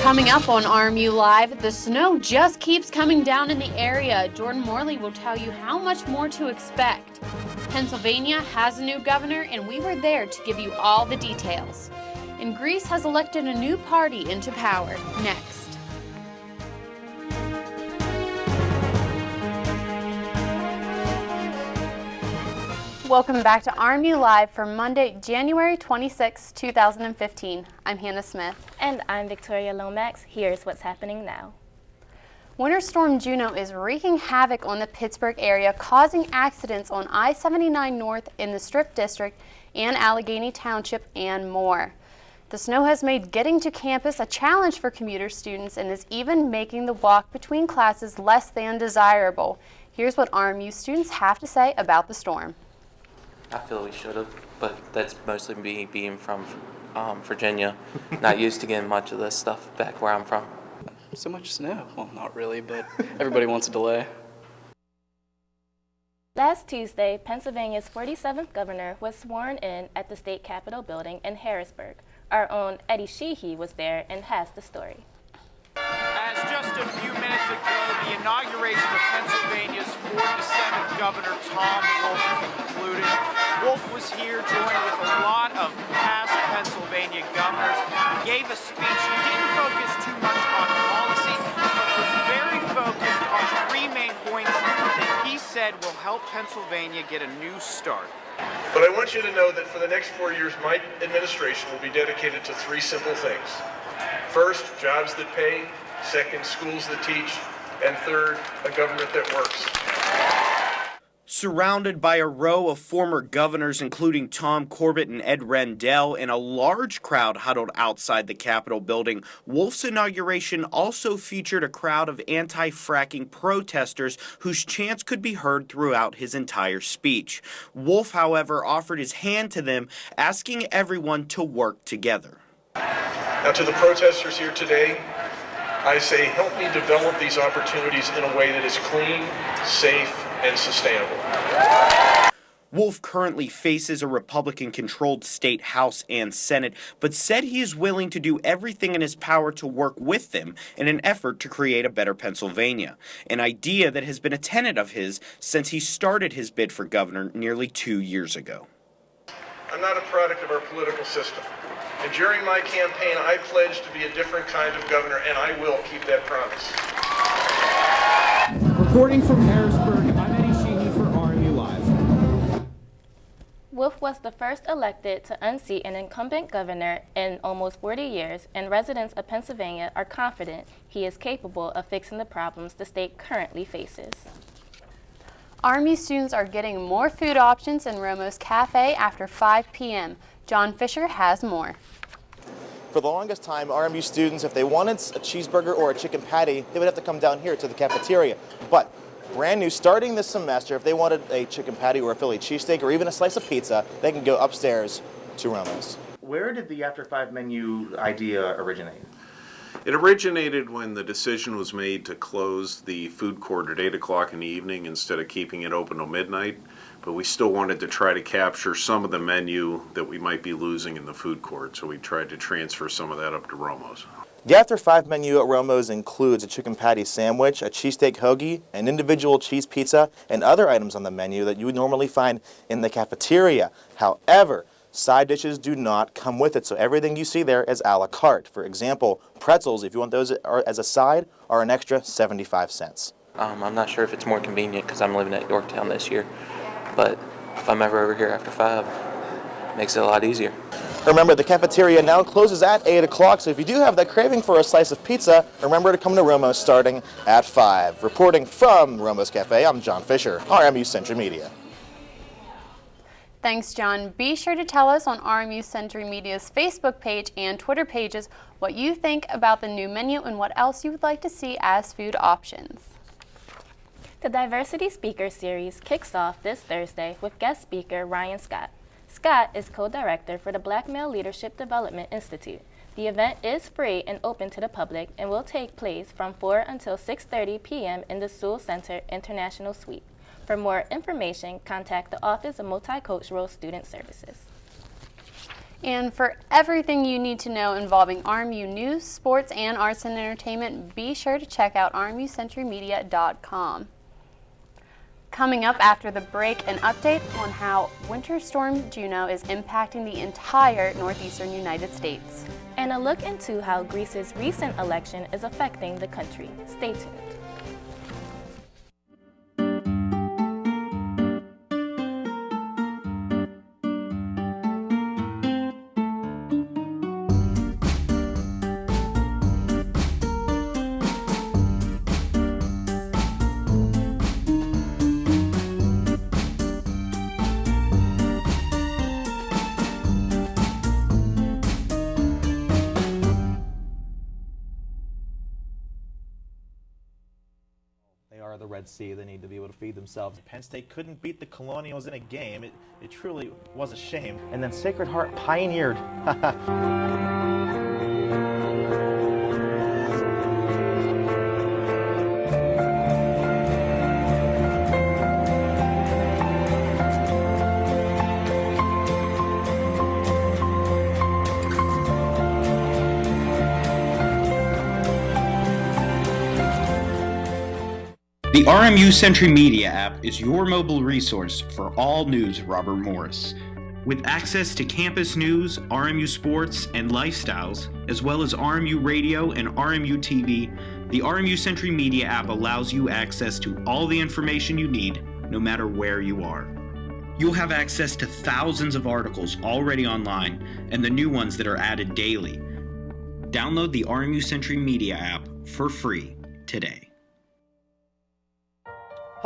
Coming up on RMU Live, the snow just keeps coming down in the area. Jordan Morley will tell you how much more to expect. Pennsylvania has a new governor, and we were there to give you all the details. And Greece has elected a new party into power. Next. Welcome back to RMU Live for Monday, January 26, 2015. I'm Hannah Smith. And I'm Victoria Lomax. Here's what's happening now. Winter Storm Juno is wreaking havoc on the Pittsburgh area, causing accidents on I-79 North in the Strip District and Allegheny Township and more. The snow has made getting to campus a challenge for commuter students and is even making the walk between classes less than desirable. Here's what RMU students have to say about the storm. I feel we should have, but that's mostly me being from Virginia, not used to getting much of this stuff back where I'm from. So much snow. Well, not really, but everybody wants a delay. Last Tuesday, Pennsylvania's 47th governor was sworn in at the state capitol building in Harrisburg. Our own Eddie Sheehy was there and has the story. As just a few minutes ago, the inauguration of Pennsylvania's 47th Governor Tom Wolf concluded. Wolf was here joined with a lot of past Pennsylvania governors. He gave a speech. He didn't focus too much on policy, but was very focused on three main points that he said will help Pennsylvania get a new start. But I want you to know that for the next 4 years, my administration will be dedicated to three simple things. First, jobs that pay. Second, schools that teach. And third, a government that works. Surrounded by a row of former governors, including Tom Corbett and Ed Rendell, and a large crowd huddled outside the Capitol building, Wolf's inauguration also featured a crowd of anti-fracking protesters whose chants could be heard throughout his entire speech. Wolf, however, offered his hand to them, asking everyone to work together. Now, to the protesters here today, I say help me develop these opportunities in a way that is clean, safe, and sustainable. Wolf currently faces a Republican-controlled state House and Senate, but said he is willing to do everything in his power to work with them in an effort to create a better Pennsylvania, an idea that has been a tenet of his since he started his bid for governor nearly 2 years ago. I'm not a product of our political system. And during my campaign, I pledged to be a different kind of governor, and I will keep that promise. Reporting from Harrisburg, I'm Eddie Sheehy for RMU Live. Wolf was the first elected to unseat an incumbent governor in almost 40 years, and residents of Pennsylvania are confident he is capable of fixing the problems the state currently faces. RMU students are getting more food options in Romo's Cafe after 5 p.m. John Fisher has more. For the longest time, RMU students, if they wanted a cheeseburger or a chicken patty, they would have to come down here to the cafeteria. But brand new, starting this semester, if they wanted a chicken patty or a Philly cheesesteak or even a slice of pizza, they can go upstairs to Romo's. Where did the After 5 menu idea originate? It originated when the decision was made to close the food court at 8 o'clock in the evening instead of keeping it open till midnight. But we still wanted to try to capture some of the menu that we might be losing in the food court, so we tried to transfer some of that up to Romo's. The After 5 menu at Romo's includes a chicken patty sandwich, a cheesesteak hoagie, an individual cheese pizza, and other items on the menu that you would normally find in the cafeteria. However, side dishes do not come with it, so everything you see there is a la carte. For example, pretzels, if you want those as a side, are an extra 75 cents. I'm not sure if it's more convenient because I'm living at Yorktown this year, but if I'm ever over here after 5, it makes it a lot easier. Remember, the cafeteria now closes at 8 o'clock, so if you do have that craving for a slice of pizza, remember to come to Romo's starting at 5. Reporting from Romo's Cafe, I'm John Fisher, RMU Century Media. Thanks, John. Be sure to tell us on RMU Century Media's Facebook page and Twitter pages what you think about the new menu and what else you would like to see as food options. The Diversity Speaker Series kicks off this Thursday with guest speaker Ryan Scott. Scott is co-director for the Black Male Leadership Development Institute. The event is free and open to the public and will take place from 4 until 6:30 p.m. in the Sewell Center International Suite. For more information, contact the Office of Multicultural Student Services. And for everything you need to know involving RMU news, sports, and arts and entertainment, be sure to check out rmucenturymedia.com. Coming up after the break, an update on how Winter Storm Juno is impacting the entire northeastern United States. And a look into how Greece's recent election is affecting the country. Stay tuned. They are the Red Sea. They need to be able to feed themselves. Penn State couldn't beat the Colonials in a game. It truly was a shame. And then Sacred Heart pioneered. The RMU Century Media app is your mobile resource for all news Robert Morris. With access to campus news, RMU sports, and lifestyles, as well as RMU radio and RMU TV, the RMU Century Media app allows you access to all the information you need, no matter where you are. You'll have access to thousands of articles already online, and the new ones that are added daily. Download the RMU Century Media app for free today.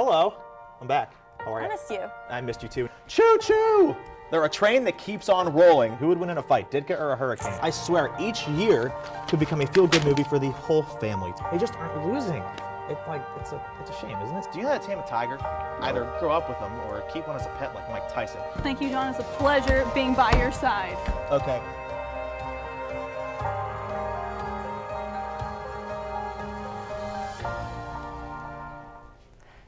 Hello, I'm back. How are you? I missed you. I missed you too. Choo-choo! They're a train that keeps on rolling. Who would win in a fight, Ditka or a hurricane? I swear, each year could become a feel-good movie for the whole family. They just aren't losing. It's a shame, isn't it? Do you know how to tame a tiger? Either grow up with them or keep one as a pet like Mike Tyson. Thank you, John. It's a pleasure being by your side. Okay.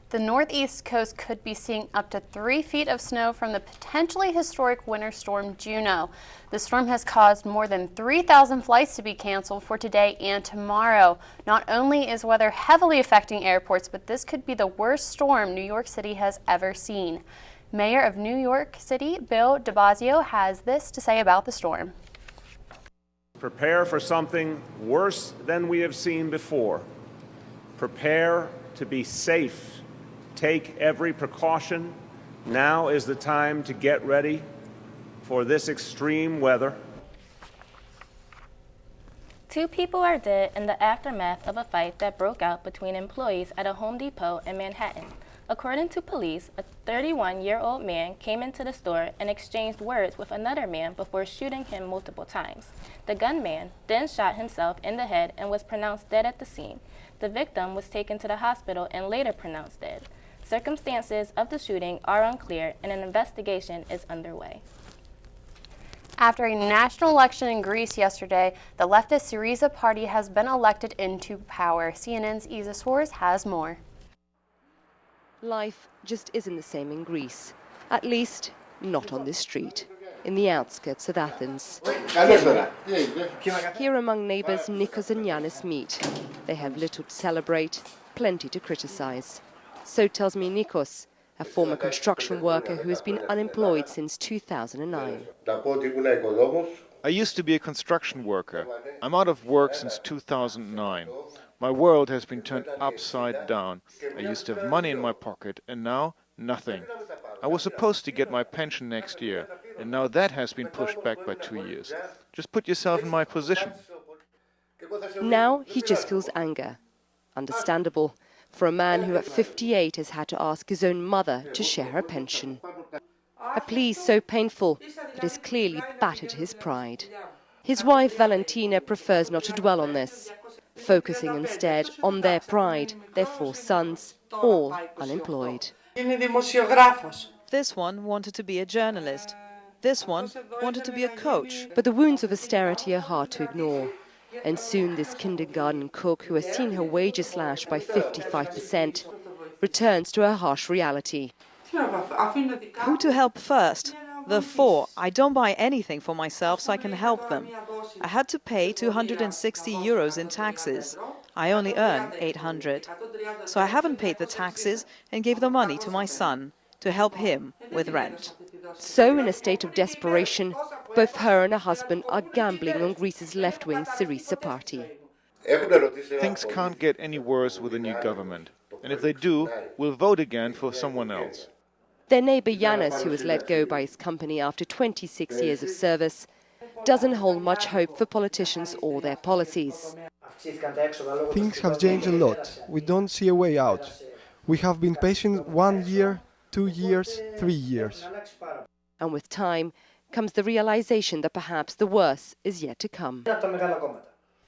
The northeast coast could be seeing up to 3 feet of snow from the potentially historic winter storm Juno. The storm has caused more than 3,000 flights to be canceled for today and tomorrow. Not only is weather heavily affecting airports, but this could be the worst storm New York City has ever seen. Mayor of New York City, Bill de Blasio, has this to say about the storm. Prepare for something worse than we have seen before. Prepare to be safe. Take every precaution. Now is the time to get ready for this extreme weather. 2 people are dead in the aftermath of a fight that broke out between employees at a Home Depot in Manhattan. According to police, a 31-year-old man came into the store and exchanged words with another man before shooting him multiple times. The gunman then shot himself in the head and was pronounced dead at the scene. The victim was taken to the hospital and later pronounced dead. Circumstances of the shooting are unclear and an investigation is underway. After a national election in Greece yesterday, the leftist Syriza party has been elected into power. CNN's Isa Soares has more. Life just isn't the same in Greece, at least not on this street, in the outskirts of Athens. Here among neighbours Nikos and Yanis meet. They have little to celebrate, plenty to criticise. So tells me Nikos, a former construction worker who has been unemployed since 2009. I used to be a construction worker. I'm out of work since 2009. My world has been turned upside down. I used to have money in my pocket, and now, nothing. I was supposed to get my pension next year, and now that has been pushed back by 2 years. Just put yourself in my position. Now he just feels anger. Understandable, for a man who at 58 has had to ask his own mother to share her pension. A plea so painful, it has clearly battered his pride. His wife Valentina prefers not to dwell on this, focusing instead on their pride, their 4 sons, all unemployed. This one wanted to be a journalist. This one wanted to be a coach. But the wounds of austerity are hard to ignore. And soon this kindergarten cook, who has seen her wages slashed by 55%, returns to her harsh reality. Who to help first? Therefore, I don't buy anything for myself so I can help them. I had to pay 260 euros in taxes. I only earn 800. So I haven't paid the taxes and gave the money to my son to help him with rent. So, in a state of desperation, both her and her husband are gambling on Greece's left-wing Syriza party. Things can't get any worse with a new government. And if they do, we'll vote again for someone else. Their neighbour Yanis, who was let go by his company after 26 years of service, doesn't hold much hope for politicians or their policies. Things have changed a lot. We don't see a way out. We have been patient 1 year, 2 years, 3 years. And with time comes the realization that perhaps the worst is yet to come.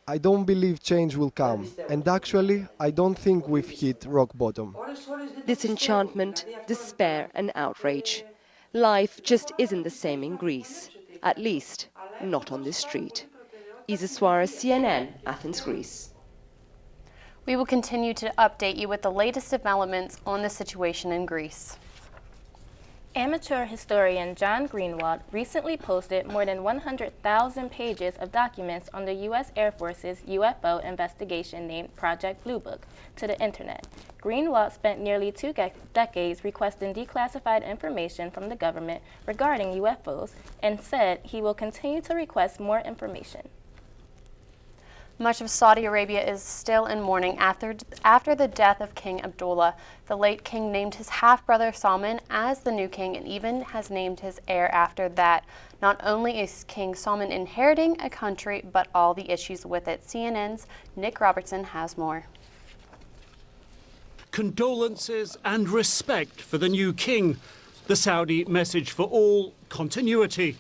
I don't believe change will come, and actually, I don't think we've hit rock bottom. Disenchantment, despair and outrage. Life just isn't the same in Greece, at least not on this street. Isa Suarez, CNN, Athens, Greece. We will continue to update you with the latest developments on the situation in Greece. Amateur historian John Greenwald recently posted more than 100,000 pages of documents on the U.S. Air Force's UFO investigation named Project Blue Book to the internet. Greenwald spent nearly 2 decades requesting declassified information from the government regarding UFOs and said he will continue to request more information. Much of Saudi Arabia is still in mourning after the death of King Abdullah. The late king named his half-brother Salman as the new king and even has named his heir after that. Not only is King Salman inheriting a country, but all the issues with it. CNN's Nick Robertson has more. Condolences and respect for the new king. The Saudi message for all: continuity.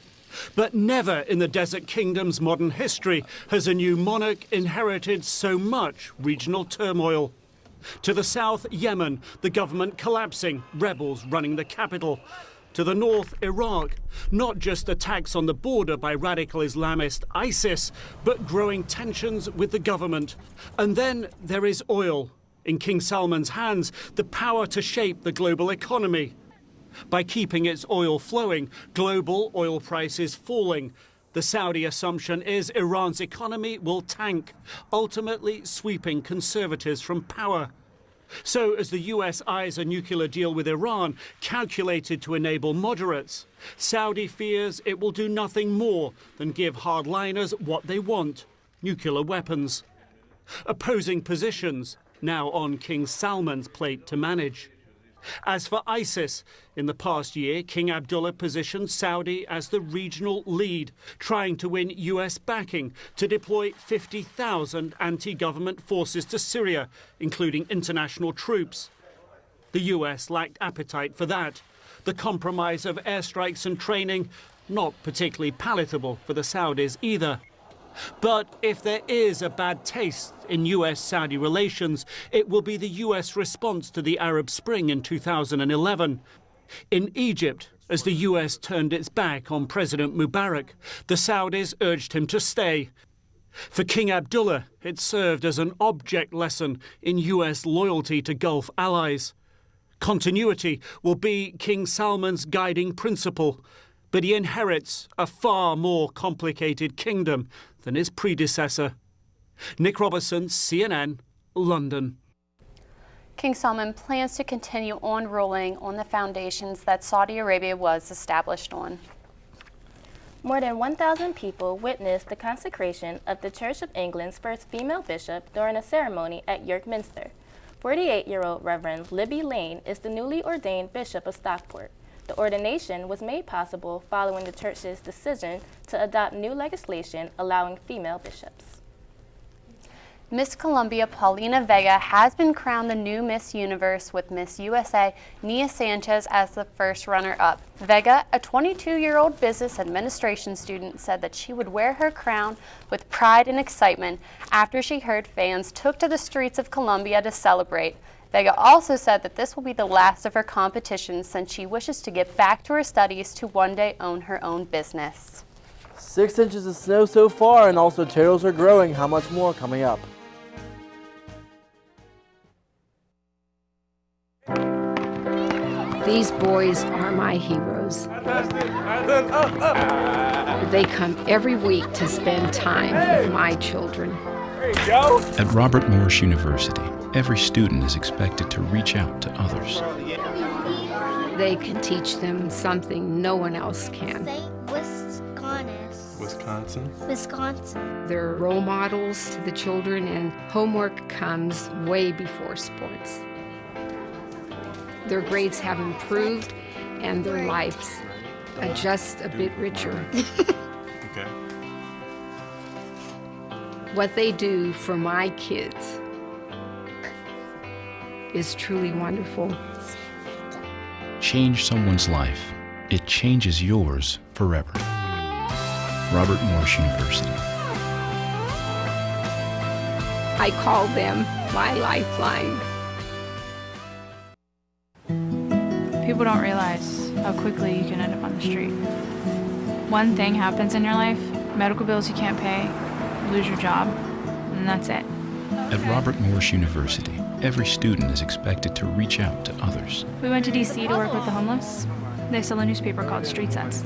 But never in the Desert Kingdom's modern history has a new monarch inherited so much regional turmoil. To the south, Yemen, the government collapsing, rebels running the capital. To the north, Iraq, not just attacks on the border by radical Islamist ISIS, but growing tensions with the government. And then there is oil. In King Salman's hands, the power to shape the global economy. By keeping its oil flowing, global oil prices falling. The Saudi assumption is Iran's economy will tank, ultimately sweeping conservatives from power. So as the US eyes a nuclear deal with Iran, calculated to enable moderates, Saudi fears it will do nothing more than give hardliners what they want: nuclear weapons. Opposing positions now on King Salman's plate to manage. As for ISIS, in the past year, King Abdullah positioned Saudi as the regional lead, trying to win US backing to deploy 50,000 anti-government forces to Syria, including international troops. The US lacked appetite for that. The compromise of airstrikes and training, not particularly palatable for the Saudis either. But if there is a bad taste in US-Saudi relations, it will be the US response to the Arab Spring in 2011. In Egypt, as the US turned its back on President Mubarak, the Saudis urged him to stay. For King Abdullah, it served as an object lesson in US loyalty to Gulf allies. Continuity will be King Salman's guiding principle, but he inherits a far more complicated kingdom than his predecessor. Nick Robertson, CNN, London. King Salman plans to continue on ruling on the foundations that Saudi Arabia was established on. More than 1,000 people witnessed the consecration of the Church of England's first female bishop during a ceremony at York Minster. 48-year-old Reverend Libby Lane is the newly ordained Bishop of Stockport. The ordination was made possible following the church's decision to adopt new legislation allowing female bishops. Miss Colombia Paulina Vega has been crowned the new Miss Universe, with Miss USA Nia Sanchez as the first runner-up. Vega, a 22-year-old business administration student, said that she would wear her crown with pride and excitement after she heard fans took to the streets of Colombia to celebrate. Vega also said that this will be the last of her competitions since she wishes to get back to her studies to one day own her own business. 6 inches of snow so far, and also turtles are growing. How much more coming up? These boys are my heroes. They come every week to spend time with my children. At Robert Morris University, every student is expected to reach out to others. They can teach them something no one else can. Wisconsin. They're role models to the children, and homework comes way before sports. Their grades have improved, and their lives are just a bit richer. Okay. What they do for my kids is truly wonderful. Change someone's life. It changes yours forever. Robert Morris University. I call them my lifeline. People don't realize how quickly you can end up on the street. One thing happens in your life, medical bills you can't pay, you lose your job, and that's it. At Robert Morris University, every student is expected to reach out to others. We went to DC to work with the homeless. They sell a newspaper called Street Sense.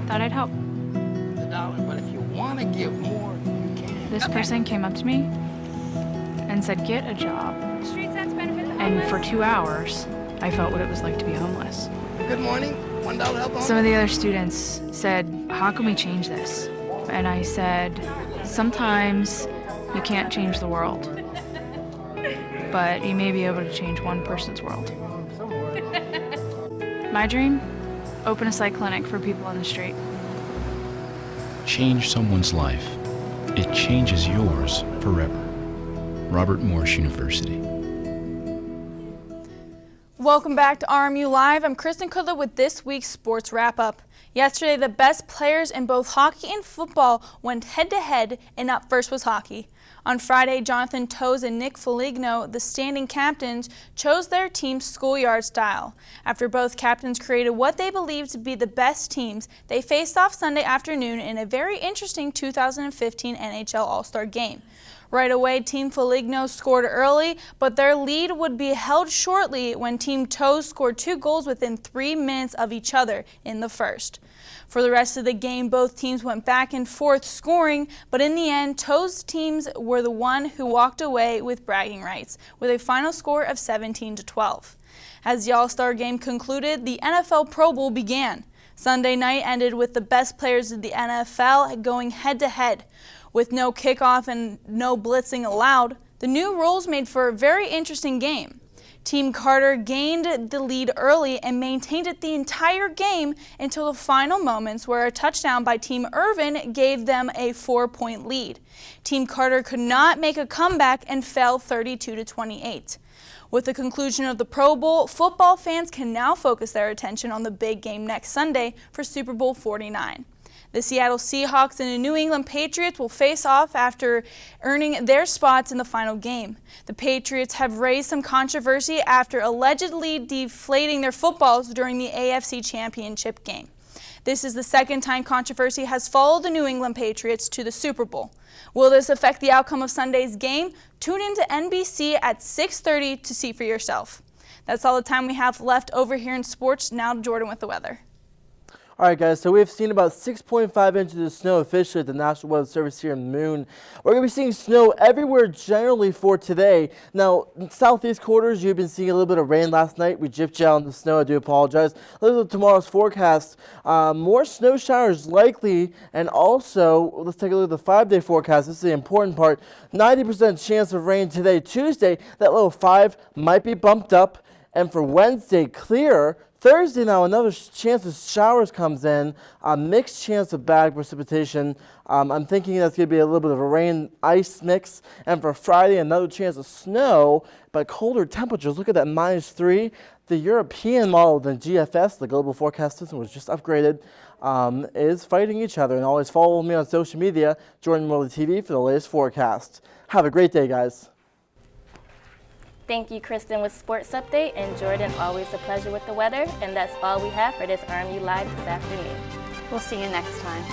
Thought I'd help. But if you want to give more, you can. This person came up to me and said, "Get a job." And for 2 hours, I felt what it was like to be homeless. Good morning. $1 help. Some of the other students said, "How can we change this?" And I said, "Sometimes you can't change the world, but you may be able to change one person's world." My dream? Open a psych clinic for people on the street. Change someone's life. It changes yours forever. Robert Morris University. Welcome back to RMU Live. I'm Kristen Kudla with this week's sports wrap-up. Yesterday, the best players in both hockey and football went head-to-head, and up first was hockey. On Friday, Jonathan Toews and Nick Foligno, the standing captains, chose their team's schoolyard style. After both captains created what they believed to be the best teams, they faced off Sunday afternoon in a very interesting 2015 NHL All-Star game. Right away, Team Foligno scored early, but their lead would be held shortly when Team Toews scored 2 goals within 3 minutes of each other in the first. For the rest of the game, both teams went back and forth scoring, but in the end, Toews' teams were the one who walked away with bragging rights, with a final score of 17-12. As the All-Star game concluded, the NFL Pro Bowl began. Sunday night ended with the best players in the NFL going head-to-head. With no kickoff and no blitzing allowed, the new rules made for a very interesting game. Team Carter gained the lead early and maintained it the entire game until the final moments, where a touchdown by Team Irvin gave them a 4-point lead. Team Carter could not make a comeback and fell 32-28. With the conclusion of the Pro Bowl, football fans can now focus their attention on the big game next Sunday for Super Bowl 49. The Seattle Seahawks and the New England Patriots will face off after earning their spots in the final game. The Patriots have raised some controversy after allegedly deflating their footballs during the AFC Championship game. This is the second time controversy has followed the New England Patriots to the Super Bowl. Will this affect the outcome of Sunday's game? Tune in to NBC at 6:30 to see for yourself. That's all the time we have left over here in sports. Now to Jordan with the weather. All right, guys, so we've seen about 6.5 inches of snow officially at the National Weather Service here in Moon. We're going to be seeing snow everywhere generally for today. Now, in southeast quarters, you've been seeing a little bit of rain last night. We gypped you on the snow. I do apologize. Look at tomorrow's forecast. More snow showers likely, and also, let's take a look at the 5-day forecast. This is the important part. 90% chance of rain today. Tuesday, that low 5 might be bumped up. And for Wednesday, clear. Thursday now, another chance of showers comes in, a mixed chance of bad precipitation. I'm thinking that's going to be a little bit of a rain-ice mix. And for Friday, another chance of snow, but colder temperatures. Look at that, -3. The European model, the GFS, the Global Forecast System, was just upgraded, is fighting each other. And always follow me on social media, Jordan Morley TV, for the latest forecast. Have a great day, guys. Thank you, Kristen, with Sports Update, and Jordan, always a pleasure with the weather. And that's all we have for this RMU Live this afternoon. We'll see you next time.